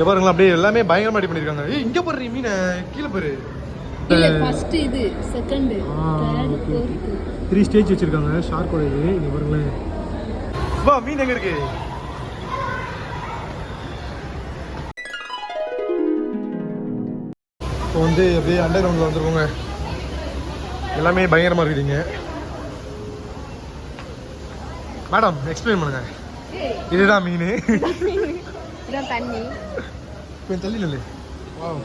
பாருங்களா அப்படியே எல்லாமே பயங்கரமா ரெடி பண்ணிருக்காங்க. ஏய் இங்க பாரு மீனை கீழ பாரு. இல்ல ஃபர்ஸ்ட் இது செகண்ட் தேர்ட் ஃபோர்த் 3 ஸ்டேஜ் வச்சிருக்காங்க ஷார்க்கோட இது. இங்க பாருங்களே. வா மீன் எங்க இருக்கு? இப்போ வந்து அப்படியே அண்டர் கிரவுண்ட்ல வந்துருக்கோங்க. எல்லாமே பயங்கரமா இருக்குதுங்க. மேடம் எக்ஸ்பிளைன் பண்ணுங்க. இதுதான் மீன். இதான் தண்ணி. கொஞ்சம் தள்ளி நில்லு. வாவ்.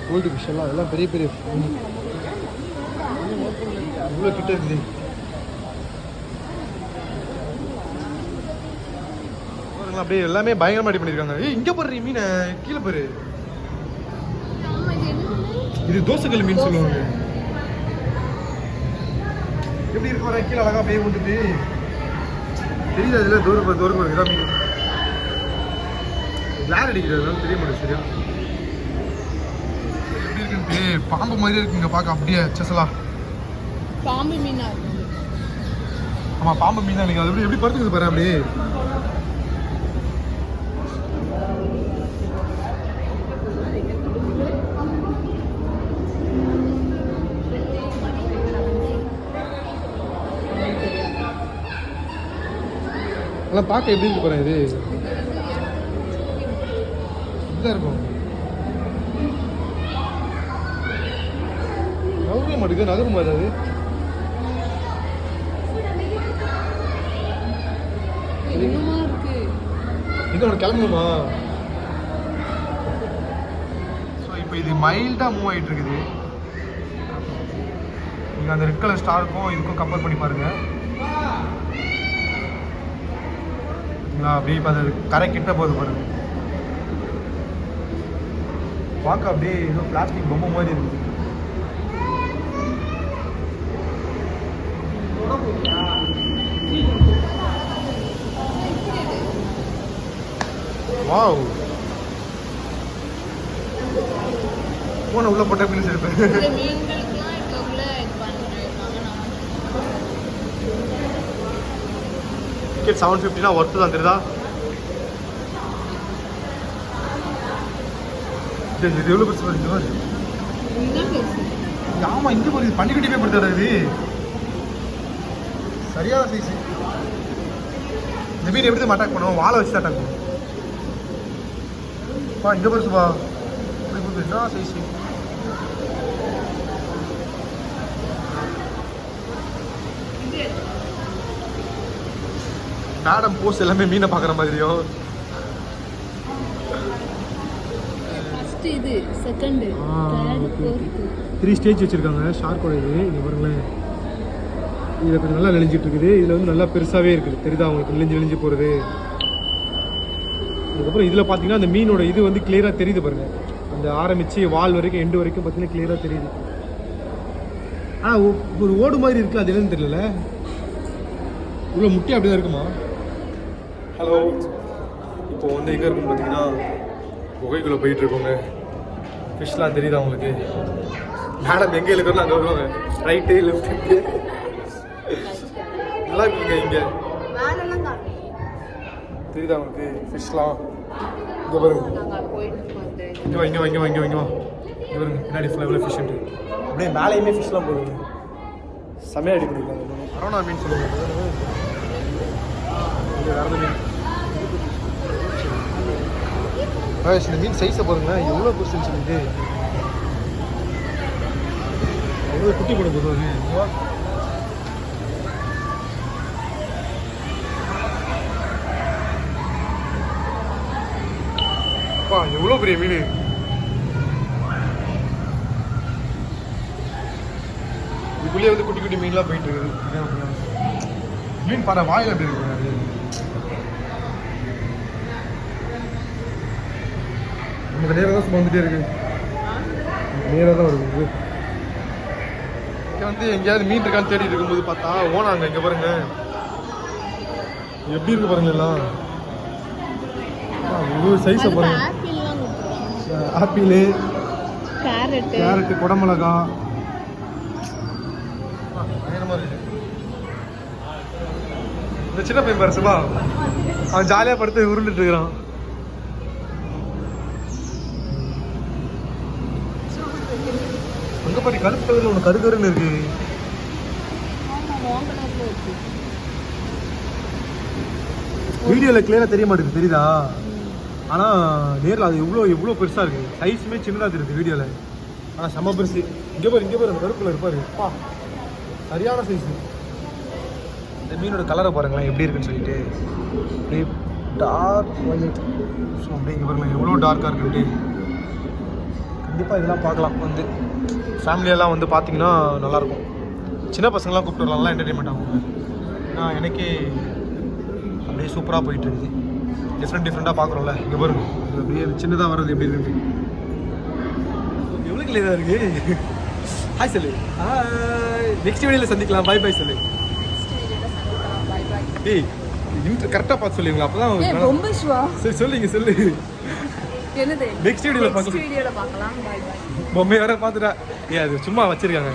கோல்டு ஃபிஷ் எல்லாம் பெரிய பெரிய மீன். இவ்வளோ கிட்ட இருக்குது. அப்படியே எல்லாமே பயங்கரமா ரெடி பண்ணிருக்காங்க. ஏய் இங்க பாரு மீனை கீழ பாரு. இது தோசைக்கல் மீன் சொல்லுவாங்க. எப்படி இருக்கு வர கீழே அழகா அப்படியே வந்துட்டு தெரியுது. அதுல தூரம் இதான் மீன். கிளார் அடிக்கிறதுனால தெரிய மாட்டேன் சரியா. எப்படி இருக்குன்ட்டு பாம்பு மாதிரி இருக்குங்க பார்க்க அப்படியே செசலா. பாம்பு மீனா இருக்கு. ஆமா பாம்பு மீன் தான். எனக்கு அது எப்படி படுத்துக்குது பாரு அப்படியே. அதெல்லாம் பார்க்க எப்படி இருக்கு பாரு. இது இப்படிதான் இருக்கும். நகர மாட்டேங்குது. நகரும் அது இன்னொன்று கிளம்பணுமா? ஸோ இப்போ இது மைல்டாக மூவ் ஆகிட்டு இருக்குது. நீங்கள் அந்த ரெட் கலர் ஸ்டாருக்கும் இதுக்கும் கம்பேர் பண்ணி பாருங்க. அப்படியே இப்போ அது கரை கிட்ட போகுது பாருங்க. பார்க்க அப்படியே ஏதோ பிளாஸ்டிக் பொம்மை மாதிரி இருக்குது. வாவ். போன உள்ள போட்ட பிளேஸ் இருப்பேன். மீன்களுக்குலாம் இங்க உள்ள இது பண்ணிருக்காங்க. டிக்கெட் 750 ஒர்த்து தான் தெரியுதா? இது எவ்வளோ பெருசு வருது? ஆமா இங்கே போய் பண்டிகை படுத்தாரு. இது சரியான சைஸ். இந்த மீன் எப்படி தான் அட்டாக் பண்ணுவோம்? வாழை வச்சு அட்டாக் பண்ணுவோம். இந்த பெருசுப்பா என்ன சைஸ். மேடம் போஸ்ட் எல்லாமே மீனை பார்க்குற மாதிரியும். ஃபர்ஸ்ட் இது செகண்ட் தேர்ட் ஃபோர்த் 3 ஸ்டேஜ் வச்சிருக்காங்க ஷார்க்கோட இது. இங்க பாருங்களேன். இதில் கொஞ்சம் நல்லா நெளிஞ்சிட்டு இருக்குது. இதில் வந்து நல்லா பெருசாகவே இருக்குது. தெரியுதா உங்களுக்கு நெளிஞ்சு போகிறது? அதுக்கப்புறம் இதில் பார்த்தீங்கன்னா அந்த மீனோட இது வந்து கிளியராக தெரியுது பாருங்கள். அந்த ஆரம்பித்து வால் வரைக்கும் எண்டு வரைக்கும் பார்த்தீங்கன்னா கிளியராக தெரியுது. ஆனால் ஒரு ஓடு மாதிரி இருக்குது. அது என்னன்னு தெரியல. இவ்வளோ முட்டி அப்படி தான் இருக்குமா? ஹலோ. இப்போ வந்து எங்கே இருக்குன்னு பார்த்தீங்கன்னா குகைக்குள்ளே போயிட்டுருக்கோங்க. ஃபிஷ்லாம் தெரியுதா உங்களுக்கு? மேடம் எங்கே இருக்கிறோன்னு அங்கே வருவாங்க. ரைட்டு லெஃப்ட்டு நல்லா இருக்குங்க. இங்கே தெரியுதா உங்களுக்கு ஃபிஷ்லாம்? இங்கே பாருங்க. இங்கே வா இங்கே வா இங்கே வா இங்கே வா இங்கே வா. இங்கே பாருங்க பின்னாடி ஃபுல்லாக எவ்வளோ ஃபிஷ் இருக்குது. அப்படியே மேலேயுமே ஃபிஷ்லாம் போடுங்க. செமையாக அடி பண்ணிருக்காங்க. அரோனா மீன் சொல்லுவாங்க. வேறு மீன். இந்த மீன் சைஸை பாருங்களேன். எவ்வளோ பெருசுன்னு சொல்லிட்டு எவ்வளோ குட்டி போட போடுவாங்க. எவ்வளோ பெரிய மீன். இதுக்குள்ளேயே வந்து குட்டி குட்டி மீன்லாம் போயிட்டு இருக்குது. மீன் பாரு வாயில் எப்படி இருக்கு. நமக்கு நேராக தான் சும்மா வந்துட்டே இருக்கு. நேராக தான் வருது. இங்கே வந்து எங்கேயாவது மீன் இருக்கான்னு தேடிட்டு இருக்கும்போது பார்த்தா ஓனாங்க. இங்கே பாருங்க எப்படி இருக்கு பாருங்க. எல்லாம் ஒரு சைஸை பாருங்க. ஆப்பிள், கேரட்டு, குடமிளகா பயங்கரமாக இருக்குது. இந்த சின்ன பையன் பாரு சுபா, அவன் ஜாலியாக படுத்து உருண்டுட்டு இருக்கிறான். அங்கே பாரு கருப்பு கலரில் ஒன்று கருகருன்னு இருக்கு. வீடியோவில் கிளியராக தெரிய மாட்டேங்குது, தெரியுதா? ஆனால் நேரில் அது எவ்வளோ பெருசாக இருக்குது. சைஸுமே சின்னதாக தெரியுது வீடியோவில், ஆனால் செம்ம பெருசு. இங்கே பாரு அந்த கருப்பில் இருப்பாரு. பா, சரியான சைஸு. இந்த மீனோட கலரை பாருங்களேன் எப்படி இருக்குன்னு சொல்லிட்டு. அப்படியே டார்க் வயலட். ஸோ அப்படியே இங்கே பாருங்களேன் எவ்வளோ டார்க்காக இருக்குன்ட்டு. கண்டிப்பாக இதெல்லாம் பார்க்கலாம். வந்து ஃபேமிலியெல்லாம் வந்து பார்த்தீங்கன்னா நல்லாயிருக்கும். சின்ன பசங்களாம் கூப்பிட்டு வரலாம், நல்லா என்டர்டெயின்மெண்ட் ஆகும். ஏன்னா எனக்கே அப்படியே சூப்பராக போயிட்டுருக்குது. டிஃப்ரெண்ட்டாக பார்க்குறோம்ல. இங்கே பாருங்க இது அப்படியே சின்னதாக வர்றது எப்படி இருக்கு. எவ்வளோ கிளியராக இருக்குது. ஹாய் சொல்லு. ஹாய், நெக்ஸ்ட் வீடியோவில் சந்திக்கலாம். பை பை சொல்லு. ஏய் கரெக்டாக பார்த்து சொல்லுவீங்களா? அப்போ தான் ரொம்ப ஷுவா. சரி சொல்லுங்க சொல்லு. என்னது? நெக்ஸ்ட் வீடியோவில் பார்க்கலாம். பார்க்கலாம். Bye bye. பொம்மை வேற பார்த்துட்டா. ஏ அது சும்மா வச்சிருக்காங்க.